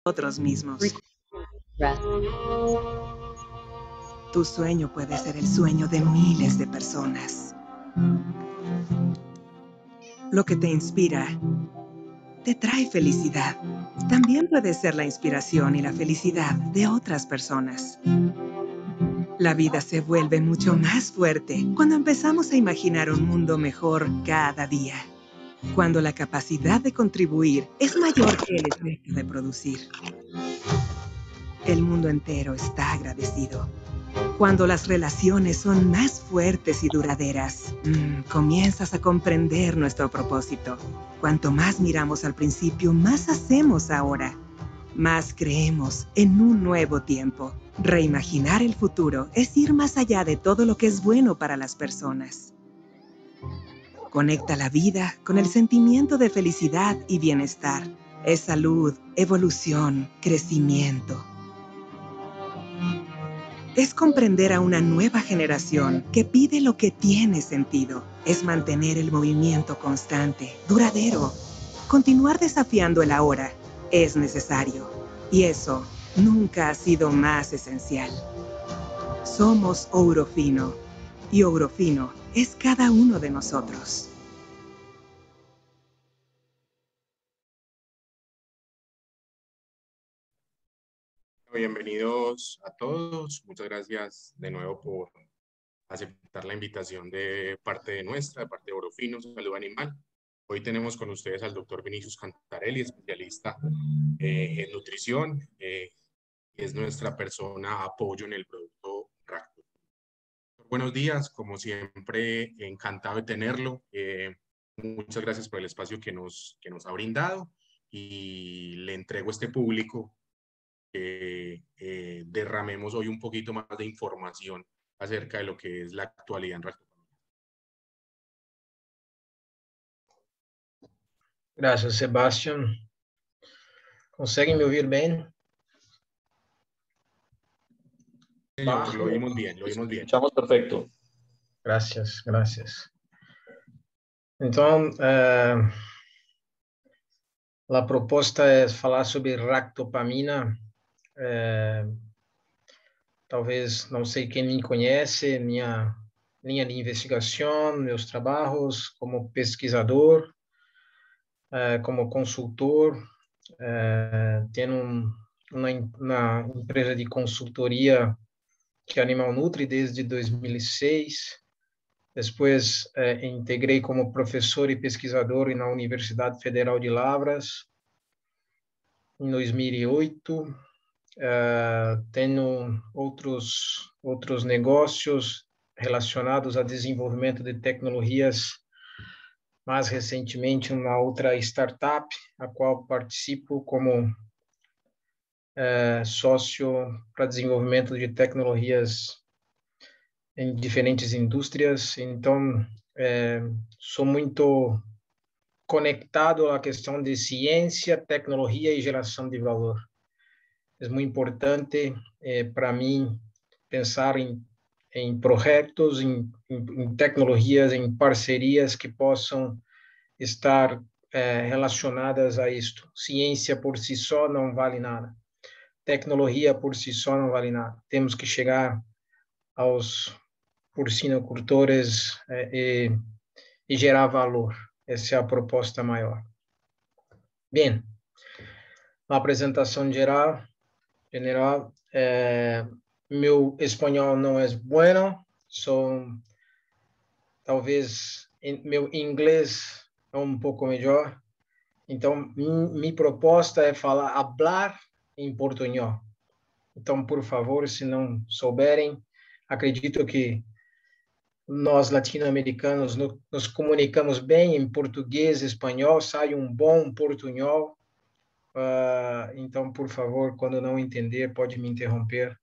nosotros mismos. Tu sueño puede ser el sueño de miles de personas. Lo que te inspira te trae felicidad. También puede ser la inspiración y la felicidad de otras personas. La vida se vuelve mucho más fuerte cuando empezamos a imaginar un mundo mejor cada día. Cuando la capacidad de contribuir es mayor que el efecto de producir. El mundo entero está agradecido. Cuando las relaciones son más fuertes y duraderas, comienzas a comprender nuestro propósito. Cuanto más miramos al principio, más hacemos ahora. Más creemos en un nuevo tiempo. Reimaginar el futuro es ir más allá de todo lo que es bueno para las personas. Conecta la vida con el sentimiento de felicidad y bienestar. Es salud, evolución, crecimiento. Es comprender a una nueva generación que pide lo que tiene sentido. Es mantener el movimiento constante, duradero. Continuar desafiando el ahora es necesario. Y eso nunca ha sido más esencial. Somos Ourofino. Y Ourofino es cada uno de nosotros. Bienvenidos a todos. Muchas gracias de nuevo por aceptar la invitación de parte de nuestra, de parte de Ourofino, Salud Animal. Hoy tenemos con ustedes al doctor Vinicius Cantarelli, especialista en nutrición. Es nuestra persona apoyo en el producto Racto. Buenos días, como siempre, encantado de tenerlo. Muchas gracias por el espacio que nos ha brindado y le entrego a este público que derramemos hoy un poquito más de información acerca de lo que es la actualidad en Ractopamina. Gracias, Sebastián. ¿Conseguem me oír bien? Señor, lo oímos bien, lo oímos bien. Escuchamos perfecto. Gracias, gracias. Então, a proposta é falar sobre ractopamina. Talvez, não sei quem me conhece, minha linha de investigação, meus trabalhos como pesquisador, como consultor. Tenho uma empresa de consultoria que é Animal Nutri desde 2006. Depois, integrei como professor e pesquisador na Universidade Federal de Lavras, em 2008. Tenho outros negócios relacionados a desenvolvimento de tecnologias, mais recentemente uma outra startup, a qual participo como sócio para desenvolvimento de tecnologias em diferentes indústrias. Então, sou muito conectado à questão de ciência, tecnologia e geração de valor. É muito importante para mim pensar em projetos, em tecnologias, em parcerias que possam estar relacionadas a isto. Ciência por si só não vale nada. Tecnologia por si só não vale nada. Temos que chegar aos porcinocultores e gerar valor. Essa é a proposta maior. Bem, uma apresentação general. Meu espanhol não é bueno, talvez meu inglês é um pouco melhor. Então, minha proposta é falar em portunhol. Então, por favor, se não souberem, acredito que nós latino-americanos nos comunicamos bem em português, espanhol, sai um bom portunhol. Então, por favor, quando não entender, pode me interromper.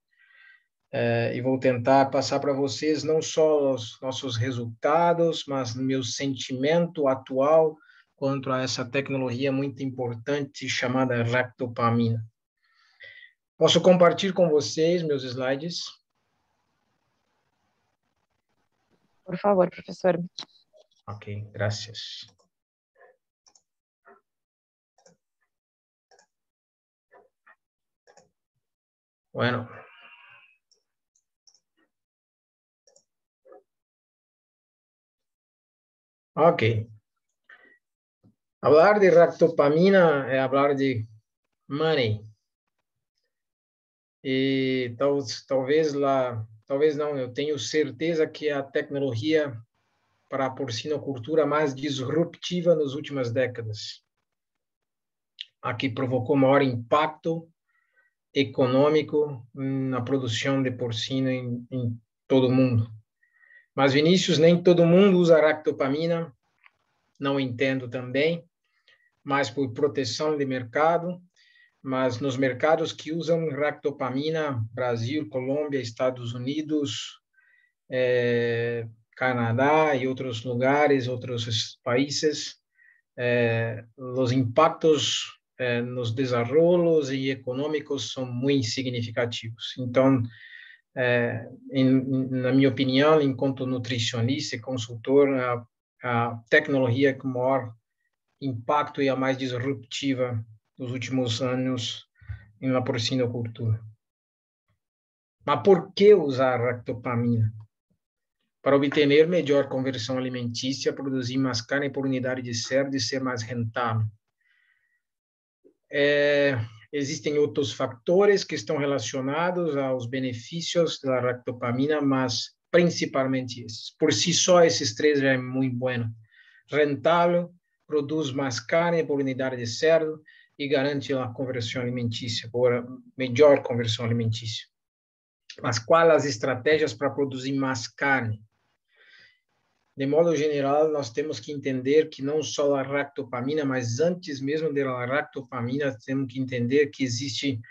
E vou tentar passar para vocês não só os nossos resultados, mas meu sentimento atual quanto a essa tecnologia muito importante chamada ractopamina. Posso compartilhar com vocês meus slides? Por favor, professor. Ok, gracias. Bueno. Ok. Hablar de ractopamina é hablar de money. E talvez não, eu tenho certeza que a tecnologia para a porcinocultura mais disruptiva nas últimas décadas. A que provocou maior impacto econômico na produção de porcino em todo o mundo. Mas, Vinícius, nem todo mundo usa ractopamina, não entendo também, mas por proteção de mercado, mas nos mercados que usam ractopamina, Brasil, Colômbia, Estados Unidos, Canadá e outros lugares, outros países, os impactos nos desenrolos e econômicos são muito significativos. Então, na minha opinião, enquanto nutricionista e consultor, a tecnologia com maior impacto e a mais disruptiva dos últimos anos na porcinocultura. Mas por que usar ractopamina? Para obter melhor conversão alimentícia, produzir mais carne por unidade de cerdo e ser mais rentável. Existem outros fatores que estão relacionados aos benefícios da ractopamina, mas principalmente esses. Por si só, esses três já é muito bom. Rentável, produz mais carne por unidade de cerdo e garante a conversão alimentícia, melhor conversão alimentícia. Mas quais as estratégias para produzir mais carne? De modo geral, nós temos que entender que não só a ractopamina, mas antes mesmo da ractopamina, temos que entender que existe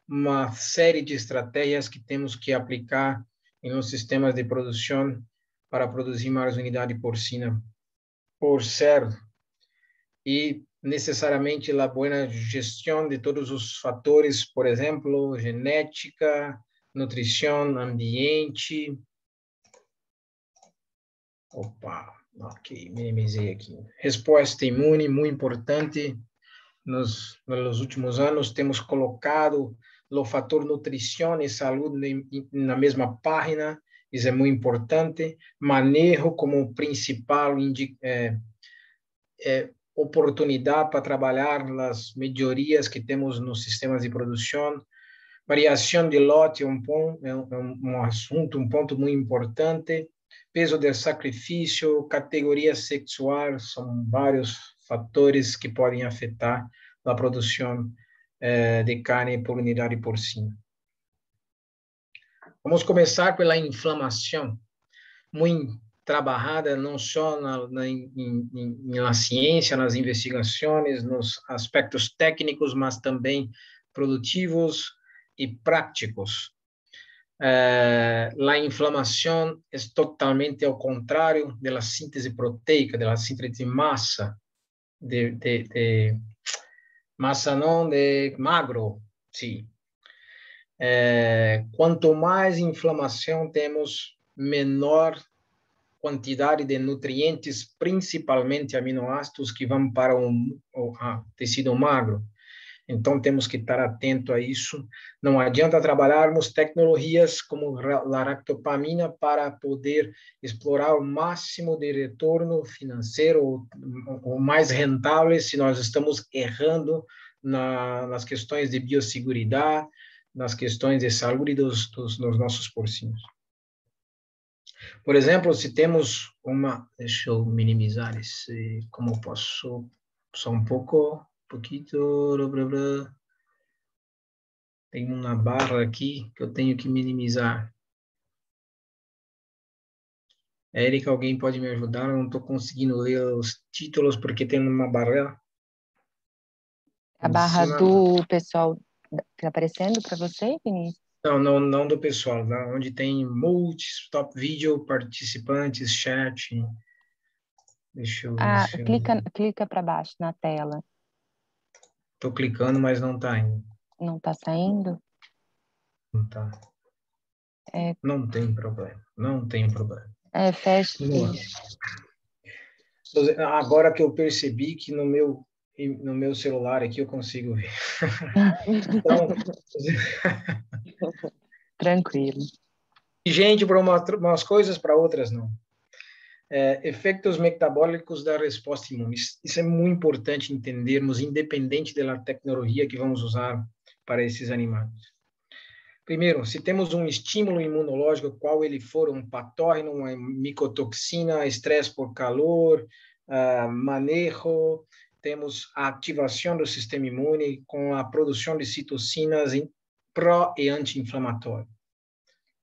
uma série de estratégias que temos que aplicar nos sistemas de produção para produzir mais unidade porcina por cerdo. E necessariamente a boa gestão de todos os fatores, por exemplo, genética, nutrição, ambiente. Opa, ok, minimizei aqui. Resposta imune, muito importante. Nos últimos anos, temos colocado o fator nutrição e saúde na mesma página, isso é muito importante. Manejo como principal oportunidade para trabalhar as melhorias que temos nos sistemas de produção. Variação de lote é um ponto muito importante. Peso de sacrifício, categoria sexual, são vários fatores que podem afetar a produção de carne por unidade porcina. Vamos começar pela inflamação, muito trabalhada não só na ciência, nas investigações, nos aspectos técnicos, mas também produtivos e práticos. A inflamação é totalmente ao contrário da síntese proteica, da síntese de massa, massa não, de magro, sim. Quanto mais inflamação temos, menor quantidade de nutrientes, principalmente aminoácidos, que vão para o tecido magro. Então, temos que estar atento a isso. Não adianta trabalharmos tecnologias como a ractopamina para poder explorar o máximo de retorno financeiro, o mais rentável, se nós estamos errando nas questões de biosseguridade, nas questões de saúde dos nossos porcinos. Por exemplo, se temos deixa eu minimizar esse, como posso, só um pouquinho, tem uma barra aqui que eu tenho que minimizar. Érica, alguém pode me ajudar? Eu não estou conseguindo ler os títulos porque tem uma barra. A barra do pessoal está aparecendo para você, Vinícius? Não do pessoal, onde tem multi, top vídeo, participantes, chat. Deixa eu ver. Clica para baixo na tela. Estou clicando, mas não está indo. Não está saindo? Não está. Não tem problema. Fecha. Agora que eu percebi que no meu celular aqui eu consigo ver. Então, Tranquilo. Gente para umas coisas, para outras não. Efeitos metabólicos da resposta imune. Isso é muito importante entendermos, independente da tecnologia que vamos usar para esses animais. Primeiro, se temos um estímulo imunológico, qual ele for, um patógeno, uma micotoxina, estresse por calor, manejo, temos a ativação do sistema imune com a produção de citocinas pró- e anti-inflamatórias.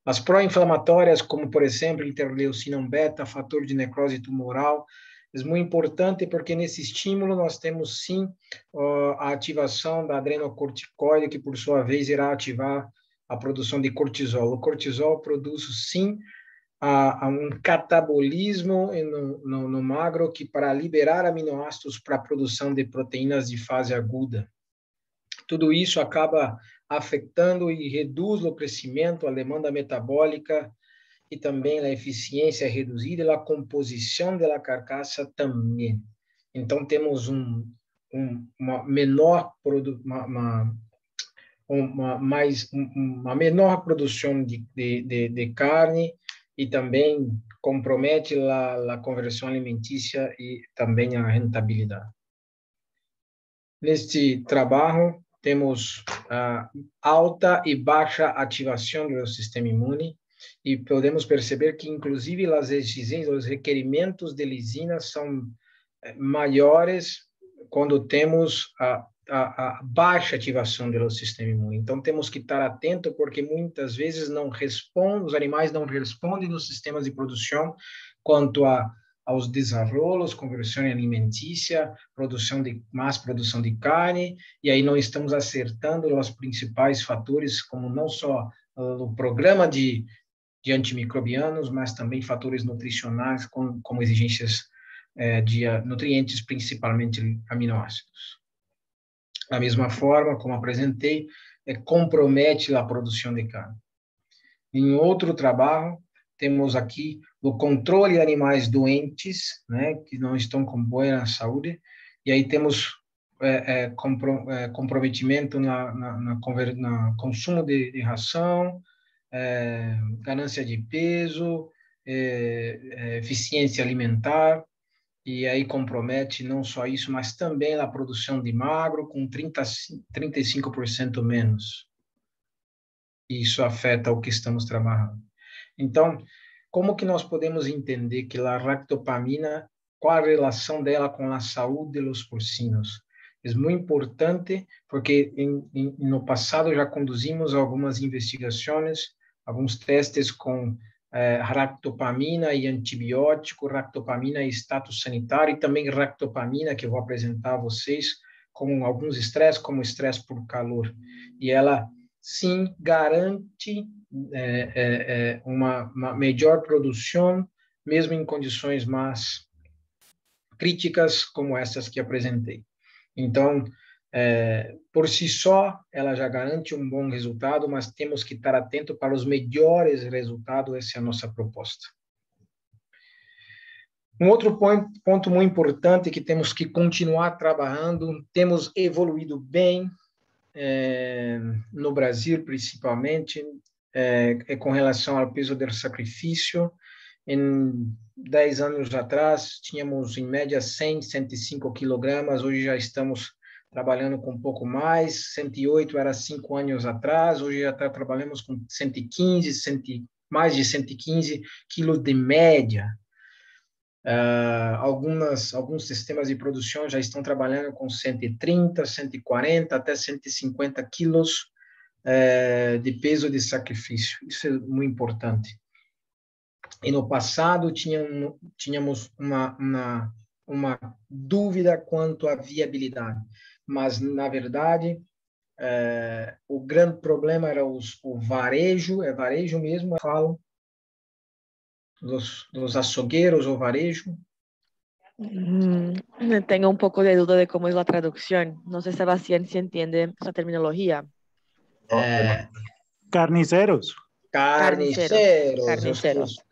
As pró-inflamatórias, como, por exemplo, interleucina beta, fator de necrose tumoral, é muito importante porque nesse estímulo nós temos, sim, a ativação da adrenocorticoide, que, por sua vez, irá ativar a produção de cortisol. O cortisol produz, sim, um catabolismo no magro que para liberar aminoácidos para a produção de proteínas de fase aguda. Tudo isso acaba afetando e reduz o crescimento, a demanda metabólica e também a eficiência reduzida e a composição da carcaça também. Então, temos uma menor produção de carne e também compromete a conversão alimentícia e também a rentabilidade. Neste trabalho, temos alta e baixa ativação do sistema imune e podemos perceber que, inclusive, as exigências, os requerimentos de lisina são maiores quando temos a baixa ativação do sistema imune. Então, temos que estar atento porque muitas vezes os animais não respondem nos sistemas de produção quanto aos desarrollos, conversão alimentícia, mais produção de carne, e aí não estamos acertando os principais fatores, como não só o programa de antimicrobianos, mas também fatores nutricionais, como exigências de nutrientes, principalmente aminoácidos. Da mesma forma, como apresentei, compromete a produção de carne. Em outro trabalho, temos aqui o controle de animais doentes, né, que não estão com boa saúde, e aí temos comprometimento na consumo de ração, ganância de peso, eficiência alimentar, e aí compromete não só isso, mas também a produção de magro com 35% menos. Isso afeta o que estamos trabalhando. Então, como que nós podemos entender que a ractopamina, qual a relação dela com a saúde dos porcinos? É muito importante porque no passado já conduzimos algumas investigações, alguns testes com ractopamina e antibiótico, ractopamina e status sanitário, e também ractopamina, que eu vou apresentar a vocês, com alguns estresses, como estresse por calor. E ela, sim, garante uma melhor produção, mesmo em condições mais críticas como essas que apresentei. Então, por si só, ela já garante um bom resultado, mas temos que estar atento para os melhores resultados, essa é a nossa proposta. Um outro ponto muito importante que temos que continuar trabalhando, temos evoluído bem no Brasil, principalmente, com relação ao peso do sacrifício. Em 10 anos atrás, tínhamos em média 100, 105 quilogramas, hoje já estamos trabalhando com um pouco mais, 108 era 5 anos atrás, hoje já trabalhamos com 115, mais de 115 quilos de média. Alguns sistemas de produção já estão trabalhando com 130, 140, até 150 quilos de peso de sacrifício. Isso é muito importante. E no passado tínhamos uma dúvida quanto à viabilidade, mas, na verdade, o grande problema era o varejo, varejo mesmo, eu falo, dos açougueiros ou varejo. Tengo un poco de duda de cómo es la traducción. No sé, Sebastián, si entiende esa terminología. Carniceros. Carniceros.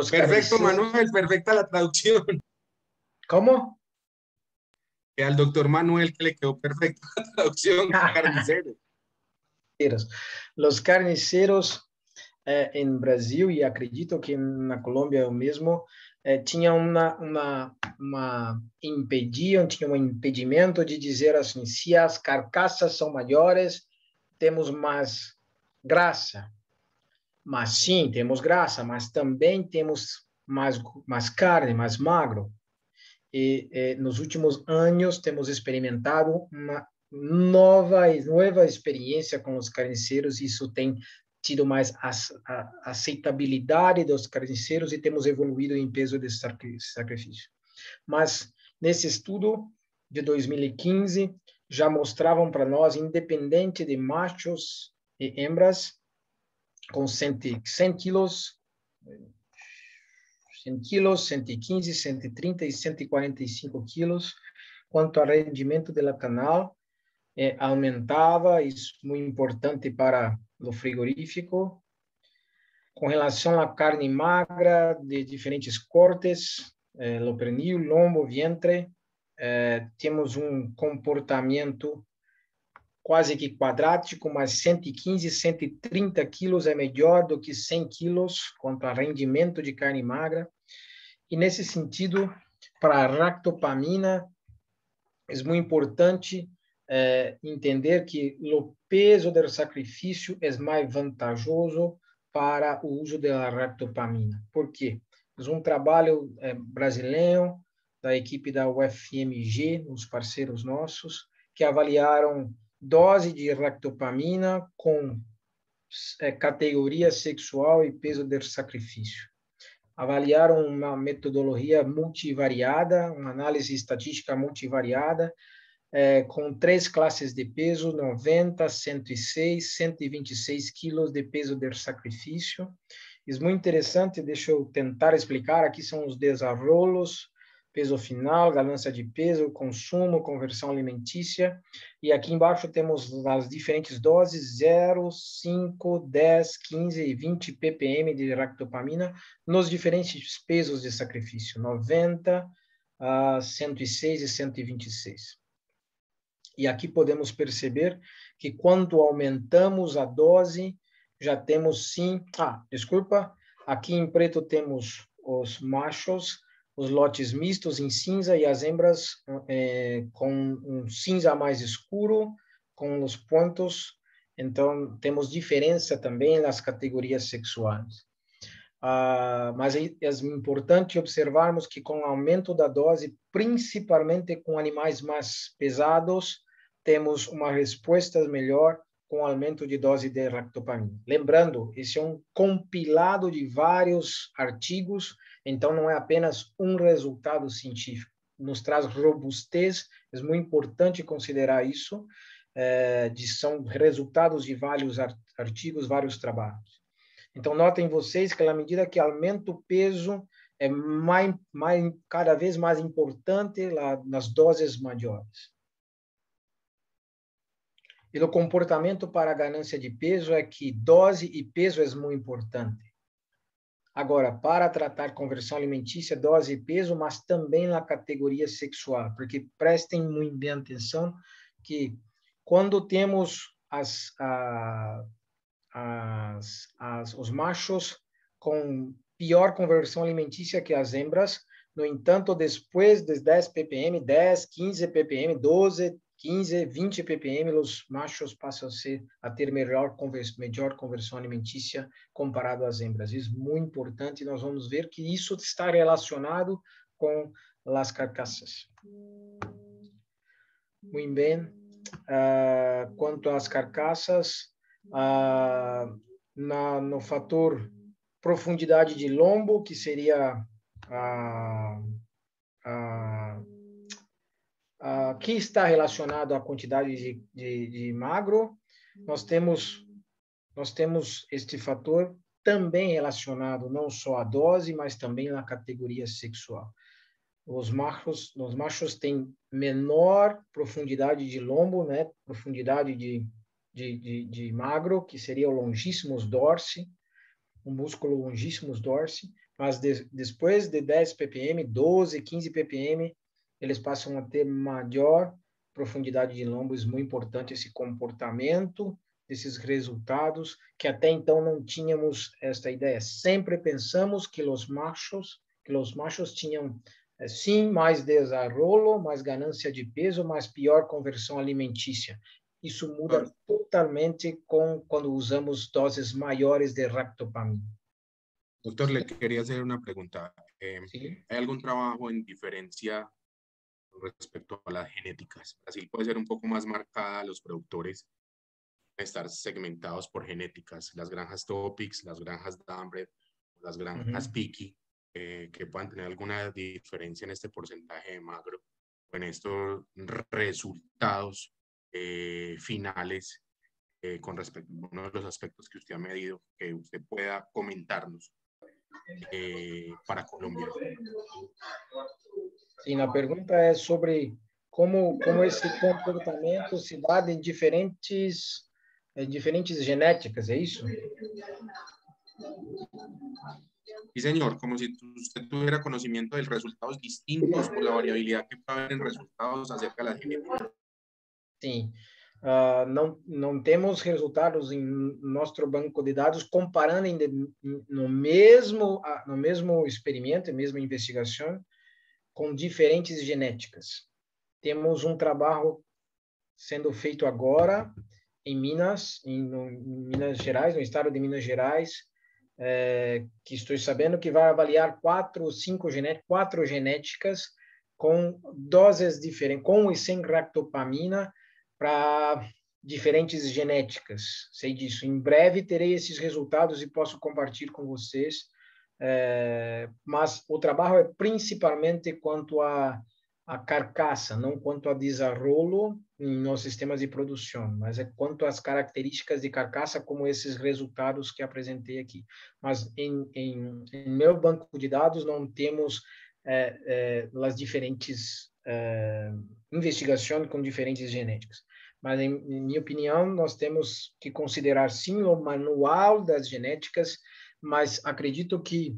Perfecto, Manuel, perfecta la traducción. ¿Cómo? Que al doctor Manuel que le quedó perfecta la traducción, carnicero. Os carniceiros em Brasil, e acredito que na Colômbia o mesmo, tinham tinham um impedimento de dizer assim, se as carcaças são maiores, temos mais graça. Mas sim, temos graça, mas também temos mais carne, mais magro. E nos últimos anos temos experimentado uma nova experiência com os carniceiros, e isso tem tido mais aceitabilidade dos carniceiros e temos evoluído em peso de sacrifício. Mas nesse estudo de 2015 já mostravam para nós, independente de machos e hembras, com 100 quilos, 100 quilos, 115, 130 e 145 quilos, quanto ao rendimento da canal, aumentava, isso é muito importante para o frigorífico. Com relação à carne magra de diferentes cortes, o pernil, lombo, vientre, temos um comportamento quase que quadrático, mas 115, 130 quilos é melhor do que 100 quilos quanto a rendimento de carne magra. E nesse sentido, para a ractopamina, é muito importante entender que o peso do sacrifício é mais vantajoso para o uso da ractopamina. Por quê? É um trabalho brasileiro, da equipe da UFMG, os parceiros nossos, que avaliaram dose de ractopamina com categoria sexual e peso de sacrifício. Avaliaram uma metodologia multivariada, uma análise estatística multivariada, com 3 classes de peso, 90, 106, 126 quilos de peso de sacrifício. É muito interessante, deixa eu tentar explicar, aqui são os desenrolos, peso final, ganância de peso, consumo, conversão alimentícia, e aqui embaixo temos as diferentes doses, 0, 5, 10, 15 e 20 ppm de ractopamina, nos diferentes pesos de sacrifício, 90, 106 e 126. E aqui podemos perceber que quando aumentamos a dose, já temos sim... desculpa, aqui em preto temos os machos, os lotes mistos em cinza e as hembras com um cinza mais escuro, com os pontos. Então, temos diferença também nas categorias sexuais. Mas é importante observarmos que com o aumento da dose, principalmente com animais mais pesados, temos uma resposta melhor com o aumento de dose de ractopamina. Lembrando, esse é um compilado de vários artigos, então não é apenas um resultado científico. Nos traz robustez, é muito importante considerar isso, são resultados de vários artigos, vários trabalhos. Então, notem vocês que, à medida que aumenta o peso, é cada vez mais importante lá nas doses maiores. E o comportamento para a ganância de peso é que dose e peso é muito importante. Agora, para tratar conversão alimentícia, dose e peso, mas também na categoria sexual, porque prestem muito bem atenção que quando temos os machos com pior conversão alimentícia que as hembras, no entanto, depois de 10 ppm, 10, 15 ppm, 12, 15, 20 ppm, os machos passam a ter melhor conversão alimentícia comparado às hembras. Isso é muito importante, nós vamos ver que isso está relacionado com as carcaças. Muito bem. Quanto às carcaças, no fator profundidade de lombo, que seria que está relacionado à quantidade de magro, nós temos este fator também relacionado não só à dose, mas também à categoria sexual. Os machos têm menor profundidade de lombo, né? Profundidade de magro, que seria o longissimus dorsi, o músculo longissimus dorsi, mas depois de 10 ppm, 12, 15 ppm, eles passam a ter maior profundidade de lombo. É muito importante esse comportamento desses resultados, que até então não tínhamos esta ideia. Sempre pensamos que os machos tinham, sim, mais desarrollo, mais ganância de peso, mais pior conversão alimentícia. Isso muda totalmente quando usamos doses maiores de ractopamina. Doctor, le quería hacer una pregunta. ¿Sí? ¿Hay algún trabajo en diferencia respecto a las genéticas? Brasil puede ser un poco más marcada, los productores estar segmentados por genéticas, las granjas Topics, las granjas Dambred, las granjas Picky, que puedan tener alguna diferencia en este porcentaje de magro, o en estos resultados finales con respecto a uno de los aspectos que usted ha medido, que usted pueda comentarnos para Colombia. Sim, a pergunta é sobre como esse comportamento se dá em diferentes genéticas, é isso? Sí, señor, como si usted tuviera conocimiento de resultados distintos por la variabilidad que puede haber en resultados acerca de la genética. Sim. Não temos resultados em nosso banco de dados comparando no mesmo experimento, mesma investigação, com diferentes genéticas. Temos um trabalho sendo feito agora em Minas Gerais, no estado de Minas Gerais, que estou sabendo que vai avaliar quatro genéticas com doses diferentes, com e sem ractopamina, para diferentes genéticas. Sei disso. Em breve terei esses resultados e posso compartilhar com vocês. Mas o trabalho é principalmente quanto a carcaça, não quanto a desarrollo nos sistemas de produção, mas é quanto às características de carcaça, como esses resultados que apresentei aqui. Mas em meu banco de dados não temos as diferentes investigações com diferentes genéticas. Mas, em minha opinião, nós temos que considerar, sim, o manual das genéticas, mas acredito que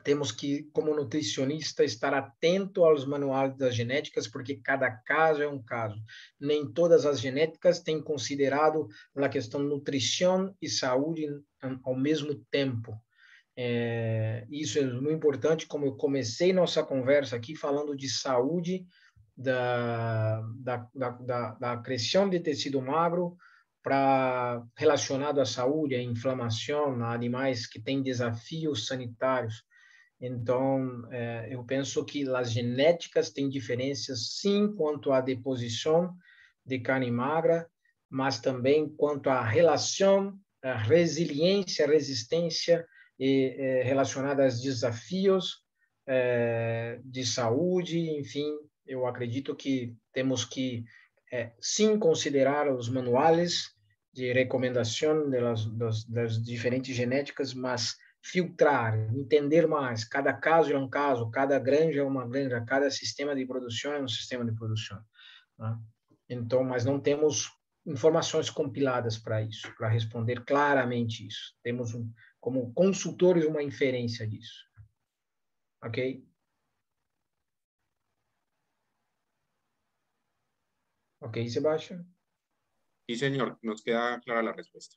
temos que, como nutricionista, estar atento aos manuais das genéticas, porque cada caso é um caso. Nem todas as genéticas têm considerado a questão nutrição e saúde ao mesmo tempo. Isso é muito importante, como eu comecei nossa conversa aqui falando de saúde, da criação de tecido magro, relacionado à saúde, à inflamação, a animais que têm desafios sanitários. Então, eu penso que as genéticas têm diferenças, sim, quanto à deposição de carne magra, mas também quanto à relação, à resiliência, resistência relacionada aos desafios de saúde, enfim. Eu acredito que temos que, sim, considerar os manuais de recomendação das diferentes genéticas, mas filtrar, entender mais. Cada caso é um caso, cada granja é uma granja, cada sistema de produção é um sistema de produção. Né? Então, mas não temos informações compiladas para isso, para responder claramente isso. Temos, como consultores, uma inferência disso. Ok? Ok, Sebastião? Sí, señor, nos queda clara la respuesta.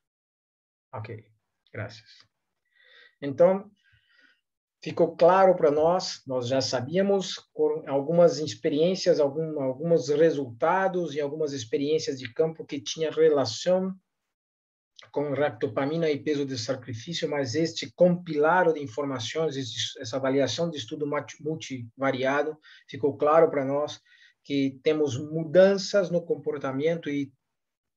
Ok, graças. Então, ficou claro para nós já sabíamos, com algumas experiências, alguns resultados e algumas experiências de campo que tinha relação com ractopamina e peso de sacrifício, mas este compilado de informações, essa avaliação de estudo multivariado, ficou claro para nós que temos mudanças no comportamento e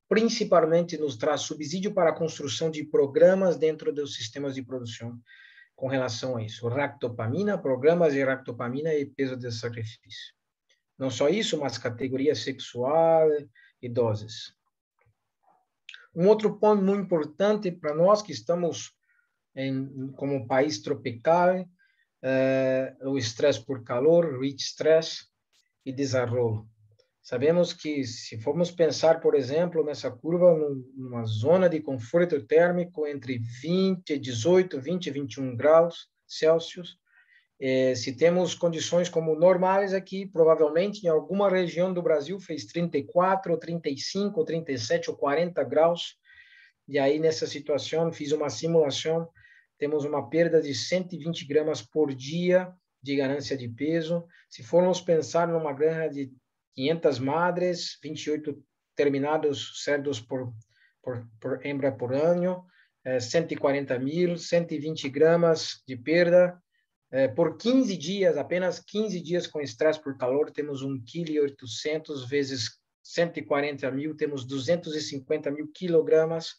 principalmente nos traz subsídio para a construção de programas dentro dos sistemas de produção com relação a isso. Ractopamina, programas de ractopamina e peso de sacrifício. Não só isso, mas categoria sexual e doses. Um outro ponto muito importante para nós que estamos como país tropical, o estresse por calor, heat stress e desarrollo. Sabemos que se formos pensar, por exemplo, nessa curva, numa zona de conforto térmico entre 18, 20 e 21 graus Celsius, se temos condições como normais aqui, provavelmente em alguma região do Brasil fez 34, ou 35, ou 37, ou 40 graus, E aí, nessa situação, fiz uma simulação, temos uma perda de 120 gramas por dia de ganância de peso. Se formos pensar numa granja de 500 madres, 28 terminados cerdos por hembra por ano, 140.000, 120 gramas de perda. Por 15 dias, apenas 15 dias com estresse por calor, temos 1,8 kg vezes 140.000, temos 250.000 quilogramas,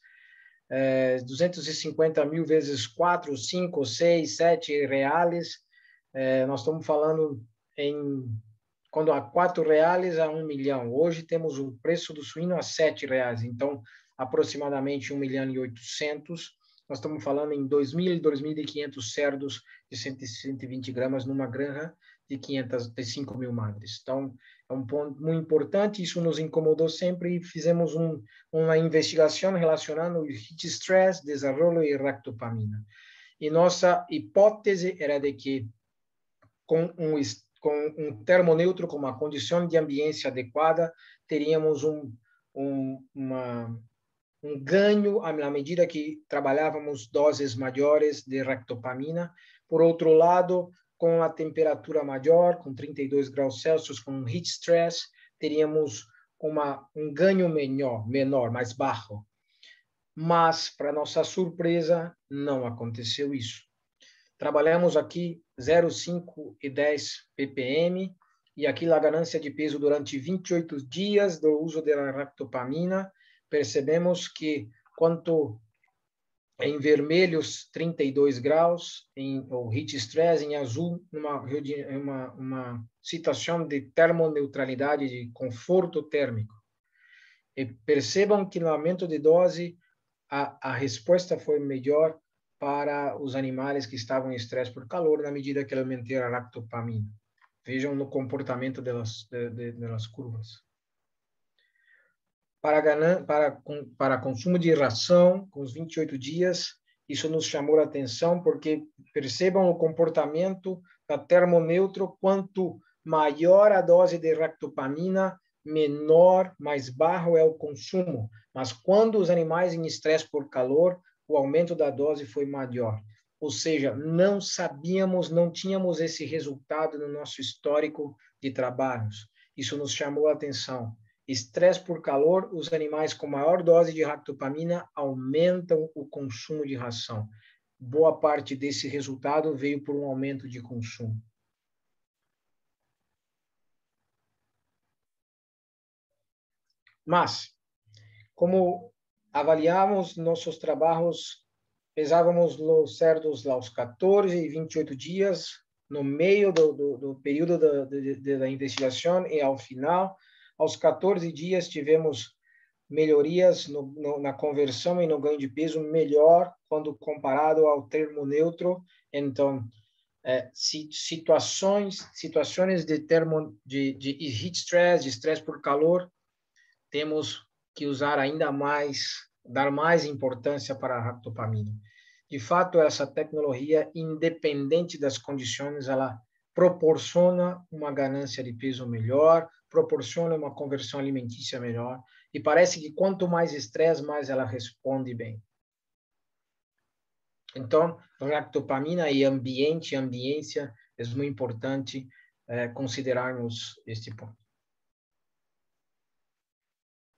250.000 vezes 4, 5, 6, 7 reais. Nós estamos falando quando a 4 reais a 1 milhão. Hoje temos o preço do suíno a 7 reais, então aproximadamente 1.800.000. Nós estamos falando em 2.000, 2.500 cerdos de 120 gramas numa granja de 5.000 madres. Então, é um ponto muito importante, isso nos incomodou sempre e fizemos uma investigação relacionando o heat stress, desenvolvimento e ractopamina. E nossa hipótese era de que com um termoneutro, com uma condição de ambiência adequada, teríamos um ganho à medida que trabalhávamos doses maiores de ractopamina. Por outro lado, com a temperatura maior, com 32 graus Celsius, com heat stress, teríamos um ganho menor, mais baixo. Mas, para nossa surpresa, não aconteceu isso. Trabalhamos aqui 0,5 e 10 ppm, e aqui a ganância de peso durante 28 dias do uso da ractopamina. Percebemos que quanto em vermelhos 32 graus, o heat stress, em azul uma situação de termoneutralidade, de conforto térmico. E percebam que no aumento de dose a resposta foi melhor para os animais que estavam em estresse por calor na medida que aumentei a ractopamina. Vejam no comportamento das curvas. Para consumo de ração, com os 28 dias, isso nos chamou a atenção, porque percebam o comportamento da termoneutro, quanto maior a dose de ractopamina, menor, mais baixo é o consumo. Mas quando os animais em estresse por calor, o aumento da dose foi maior. Ou seja, não sabíamos, não tínhamos esse resultado no nosso histórico de trabalhos. Isso nos chamou a atenção. Estresse por calor, os animais com maior dose de ractopamina aumentam o consumo de ração. Boa parte desse resultado veio por um aumento de consumo. Mas, como avaliamos nossos trabalhos, pesávamos os cerdos aos 14 e 28 dias, no meio do período da investigação e ao final. Aos 14 dias, tivemos melhorias na conversão e no ganho de peso melhor quando comparado ao termoneutro. Então, situações de heat stress, de estresse por calor, temos que usar ainda mais, dar mais importância para a ractopamina. De fato, essa tecnologia, independente das condições, ela proporciona uma ganância de peso melhor, proporciona uma conversão alimentícia melhor, e parece que quanto mais estresse, mais ela responde bem. Então, ractopamina e ambiência, é muito importante considerarmos este ponto.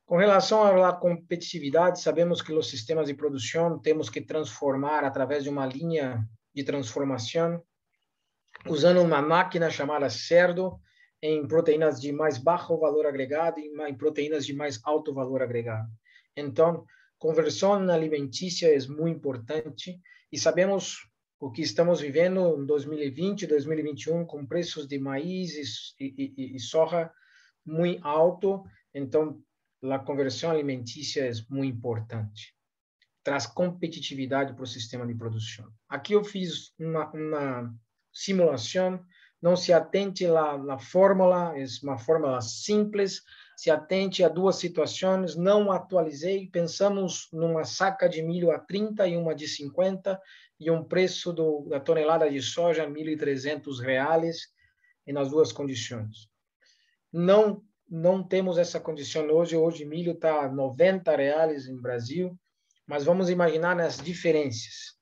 Com relação à competitividade, sabemos que os sistemas de produção temos que transformar através de uma linha de transformação, usando uma máquina chamada cerdo, em proteínas de mais baixo valor agregado e em proteínas de mais alto valor agregado. Então, conversão alimentícia é muito importante, e sabemos o que estamos vivendo em 2020, 2021, com preços de maíz e soja muito alto. Então, a conversão alimentícia é muito importante. Traz competitividade para o sistema de produção. Aqui eu fiz uma simulação. Não se atente na fórmula, é uma fórmula simples. Se atente a duas situações. Não atualizei. Pensamos numa saca de milho a 30 e uma de 50, e um preço da tonelada de soja a R$1.300, e nas duas condições. Não temos essa condição hoje. Hoje milho está a R$90 no Brasil. Mas vamos imaginar as diferenças.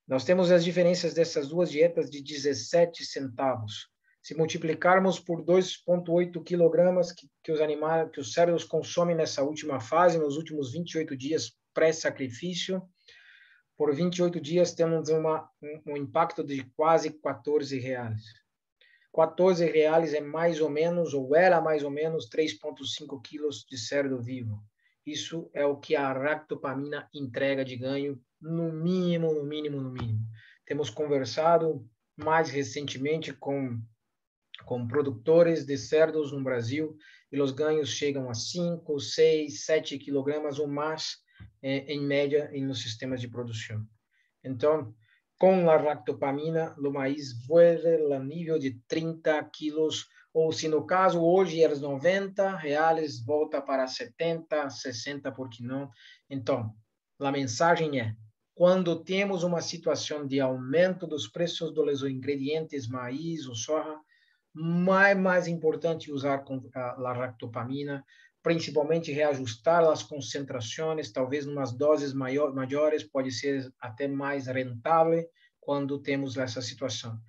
Nós temos as diferenças dessas duas dietas de 17 centavos. Se multiplicarmos por 2,8 quilogramas que os cérebros consomem nessa última fase, nos últimos 28 dias pré-sacrifício, por 28 dias temos um impacto de quase 14 reais. 14 reais é mais ou menos, ou era mais ou menos, 3,5 quilos de cérebro vivo. Isso é o que a ractopamina entrega de ganho, no mínimo, no mínimo, no mínimo. Temos conversado mais recentemente com produtores de cerdos no Brasil, e os ganhos chegam a 5, 6, 7 quilogramas ou mais, em média, nos sistemas de produção. Então, com a ractopamina, o maíz vuelve ao nível de 30 quilos, ou se no caso hoje era 90 reais, volta para 70, 60, por que não? Então, a mensagem é, quando temos uma situação de aumento dos preços dos ingredientes maíz ou soja, mais importante usar a ractopamina, principalmente reajustar as concentrações, talvez umas doses maiores, pode ser até mais rentável quando temos essa situação.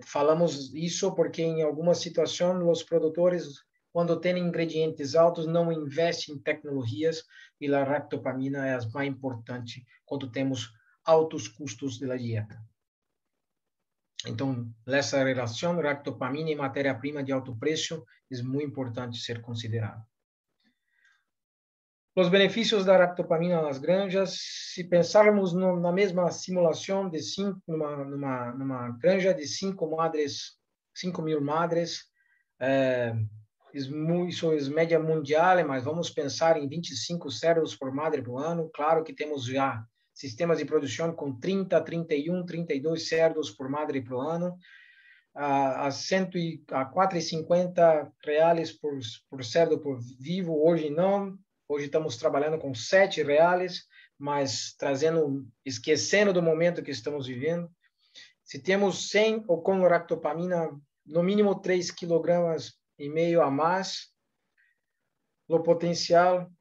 Falamos isso porque em alguma situação os produtores, quando têm ingredientes altos, não investem em tecnologias, e a ractopamina é a mais importante quando temos altos custos da dieta. Então, essa relação ractopamina e matéria-prima de alto preço é muito importante ser considerado. Os benefícios da ractopamina nas granjas, se pensarmos na mesma simulação de numa granja de 5.000 madres, isso é média mundial, mas vamos pensar em 25 cerdos por madre por ano. Claro que temos já sistemas de produção com 30, 31, 32 cerdos por madre por ano, a 4,50 reais por cerdo por vivo. Hoje não, hoje estamos trabalhando com 7 reais, mas esquecendo do momento que estamos vivendo. Se temos 100 ou com ractopamina, no mínimo 3,5 kg a mais, o potencial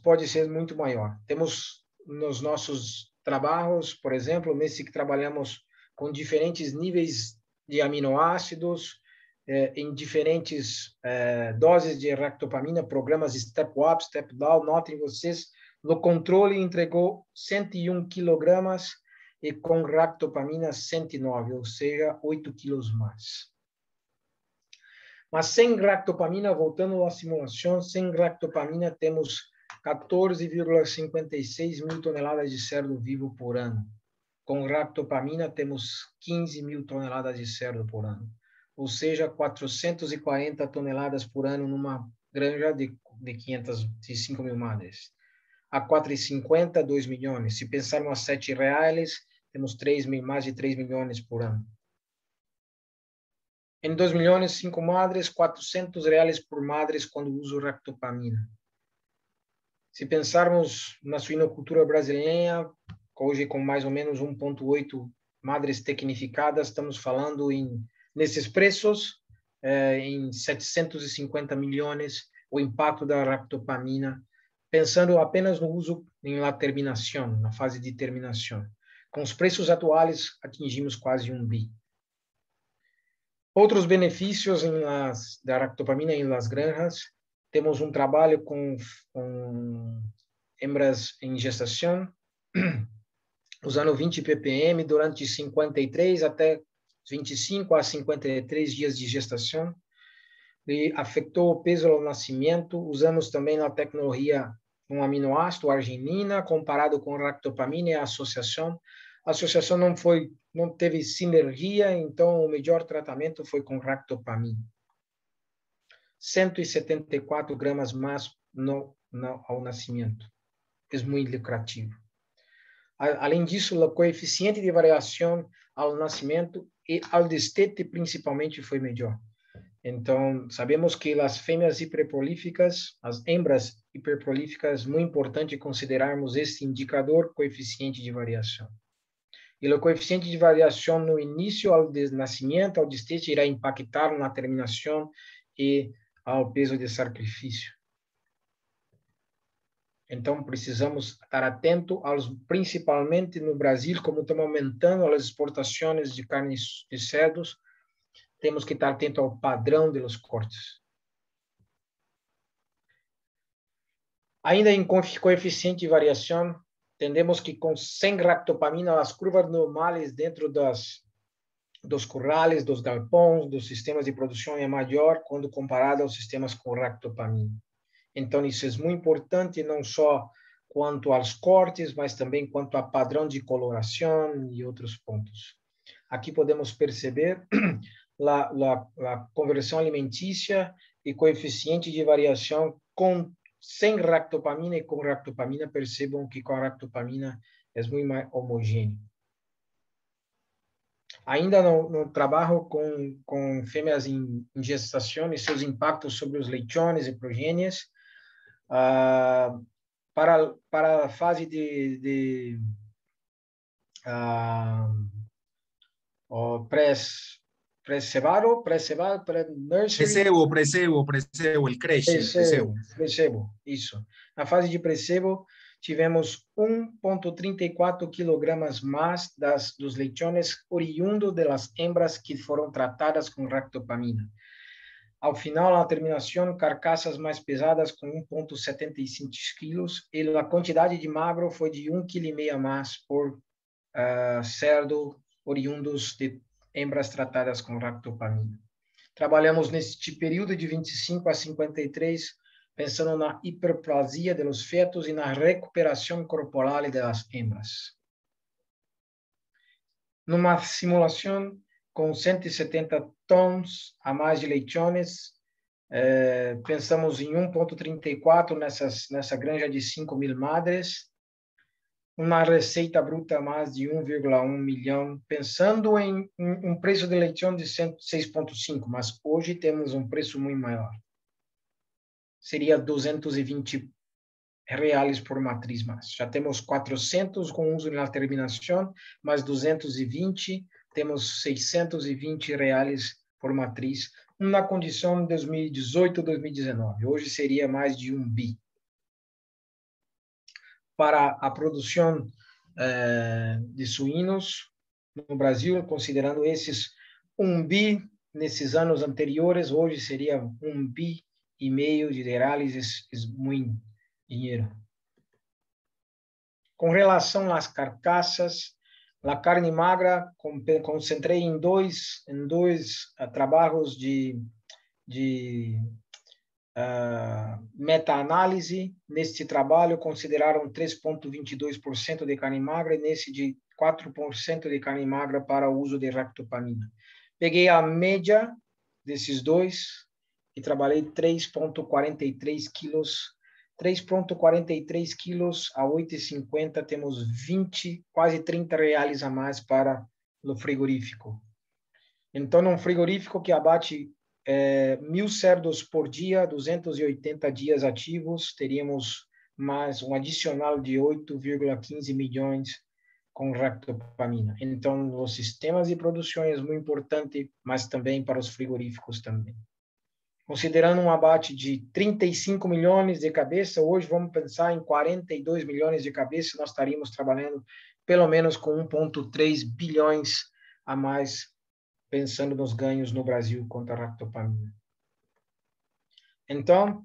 pode ser muito maior. Temos nos nossos trabalhos, por exemplo, nesse que trabalhamos com diferentes níveis de aminoácidos, em diferentes doses de ractopamina, programas step up, step down. Notem vocês, no controle entregou 101 quilogramas e com ractopamina 109, ou seja, 8 quilos mais. Mas sem ractopamina, voltando à simulação, sem ractopamina temos 14,56 mil toneladas de cerdo vivo por ano. Com ractopamina temos 15 mil toneladas de cerdo por ano. Ou seja, 440 toneladas por ano numa granja de 505 mil madres. A 4,50, 2 milhões. Se pensarmos a 7 reais, temos mais de 3 milhões por ano. Em 2 milhões, 5 madres, 400 reais por madres quando uso ractopamina. Se pensarmos na suinocultura brasileira, hoje com mais ou menos 1,8 madres tecnificadas, estamos falando nesses preços, em 750 milhões, o impacto da ractopamina, pensando apenas no uso na terminação, na fase de terminação. Com os preços atuais, atingimos quase 1 bi. Outros benefícios da ractopamina em las granjas, temos um trabalho com hembras em gestação, usando 20 ppm durante 53 até 25 a 53 dias de gestação, e afetou o peso ao nascimento. Usamos também a tecnologia um aminoácido, arginina, comparado com ractopamina e a associação. A associação não teve sinergia, então o melhor tratamento foi com ractopamina. 174 gramas mais ao nascimento. É muito lucrativo. Além disso, o coeficiente de variação ao nascimento e ao destete, principalmente, foi melhor. Então, sabemos que as fêmeas hiperprolíficas, as hembras hiperprolíficas, é muito importante considerarmos este indicador, coeficiente de variação. E o coeficiente de variação no início ao nascimento, ao destete, irá impactar na terminação e ao peso de sacrifício. Então, precisamos estar atento principalmente no Brasil, como estamos aumentando as exportações de carnes de cerdos, temos que estar atento ao padrão dos cortes. Ainda em coeficiente de variação, entendemos que com 100 ractopamina, as curvas normais dentro dos currales, dos galpões, dos sistemas de produção é maior quando comparado aos sistemas com ractopamina. Então, isso é muito importante, não só quanto aos cortes, mas também quanto a padrão de coloração e outros pontos. Aqui podemos perceber a conversão alimentícia e coeficiente de variação sem ractopamina e com ractopamina. Percebam que com a ractopamina é muito mais homogêneo. Ainda no trabalho com fêmeas em gestação e seus impactos sobre os leitones e progênies, para a fase de pré-cebado, pré-nursery. Precebo, el creche, el precebo. Precebo, isso. Na fase de precebo, tivemos 1,34 quilogramas mais dos leitones oriundo das hembras que foram tratadas com ractopamina. Ao final, na terminação, carcaças mais pesadas com 1,75 quilos e a quantidade de magro foi de 1,5 kg mais por cerdo oriundos de hembras tratadas com ractopamina. Trabalhamos neste período de 25 a 53, pensando na hiperplasia dos fetos e na recuperação corporal das hembras. Numa simulação com 170 tons a mais de leitones, pensamos em 1,34 nessa granja de 5.000 madres, uma receita bruta mais de 1,1 milhão, pensando em um preço de leitão de 6,5, mas hoje temos um preço muito maior. Seria 220 reais por matriz mais. Já temos 400 com uso na terminação, mais 220, temos 620 reais por matriz, na condição de 2018, 2019. Hoje seria mais de 1 bi. Para a produção de suínos no Brasil, considerando esses 1 bi nesses anos anteriores, hoje seria 1,5 bi de reais, é muito dinheiro. Com relação às carcaças, a carne magra, concentrei em dois trabalhos de meta-análise. Neste trabalho, consideraram 3,22% de carne magra e nesse de 4% de carne magra para o uso de ractopamina. Peguei a média desses dois e trabalhei 3,43 quilos. 3,43 quilos a 8,50, temos 20, quase 30 reais a mais para o frigorífico. Então, um frigorífico que abate 1.000 cerdos por dia, 280 dias ativos, teríamos mais um adicional de 8,15 milhões com ractopamina. Então, os sistemas de produção é muito importante, mas também para os frigoríficos também. Considerando um abate de 35 milhões de cabeça, hoje vamos pensar em 42 milhões de cabeça, nós estaríamos trabalhando pelo menos com 1,3 bilhões a mais, pensando nos ganhos no Brasil contra a ractopamina. Então,